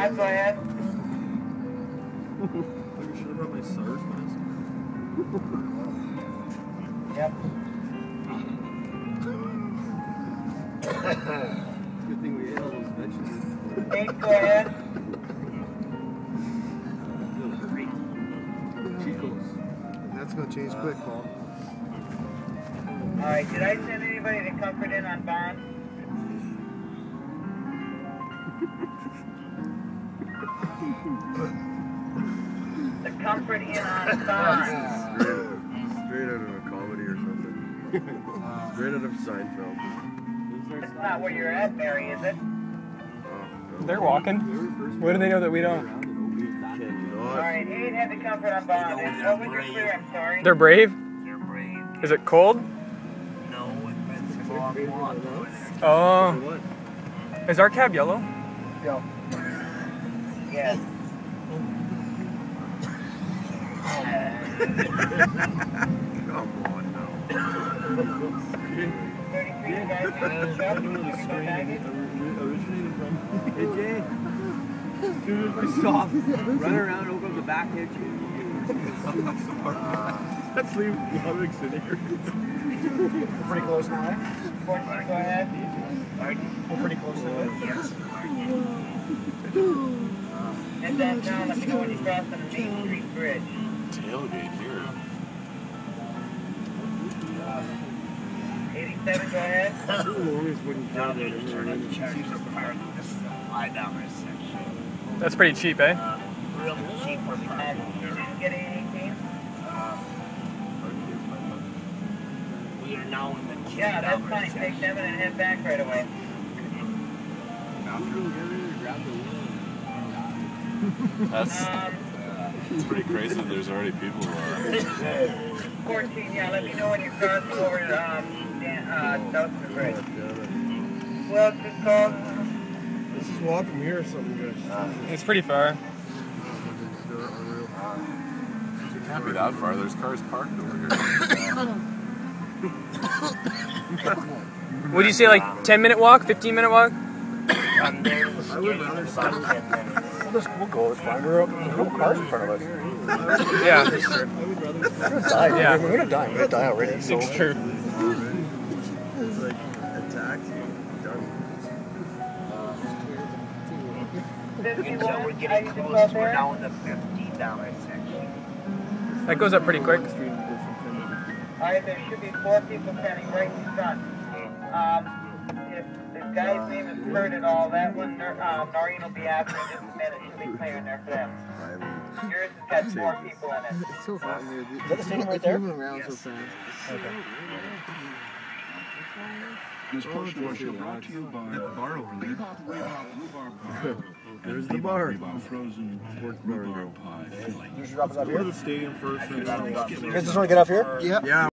5, go ahead. I should have brought my SARS mask. Yep. Good thing we ate all those vegetables. 8, go ahead. Chicos. That's going to change quick, Paul. Alright, did I send anybody to Comfort in on bond? The Comfort in on bond. Straight out of a comedy or something. Straight out of Seinfeld. That's not where you're at, Mary, is it? They're walking. What do they know that we don't? Alright, 8 had the Comfort on bond. And what was your clear? I'm sorry. They're brave? They're brave. Is it cold? No, it's a long walk over there. Oh. Is our cab yellow? Yeah. Yes. Come on now. 33 guys in the truck. Baggage. Originated from. Hey Jay. As soon as we stop, run around, open up the back hitch. Let's leave Ludwig sitting here. We're pretty close now, eh? 14, go ahead. We're pretty close to it. Yes. And then now let me go when you cross the Main Street Bridge. Tailgate here. 87, go ahead. That's pretty cheap, eh? Real cheap for me. Did you get 818? We are now in the Yeah, that's fine. Take them and head back right away. That's it's pretty crazy that there's already people who are. 14, yeah, let me know when you're crossing over Dawson Bridge. Well, just call. Let's just walk from here or something, guys. It's pretty far. It can't be that far. There's cars parked over here. Would you say like 10-minute walk, 15-minute walk? I would rather stop. We'll go. It's fine. There's no cars in front of us. Yeah. I would rather stop. We're going to die. Yeah. We're going to die. We're going to die already. So. It's true. It's like a taxi. Done. 51, Until we're getting close, we're now in the $50 section. That goes up pretty quick. Alright, there should be 4 people standing right in front. If the guy's name is Kurt at all, that one, Noreen will be after in just a minute. She'll be clearing there for them. Yours has got 4 people in it. It's so fun. Is that the stadium right there? Around so fast. Okay. This portion was brought to you by the bar over there. There's the bar. Frozen rhubarb pie. You should drop us off Go to here. the stadium first. And You guys just want to get off here? yeah.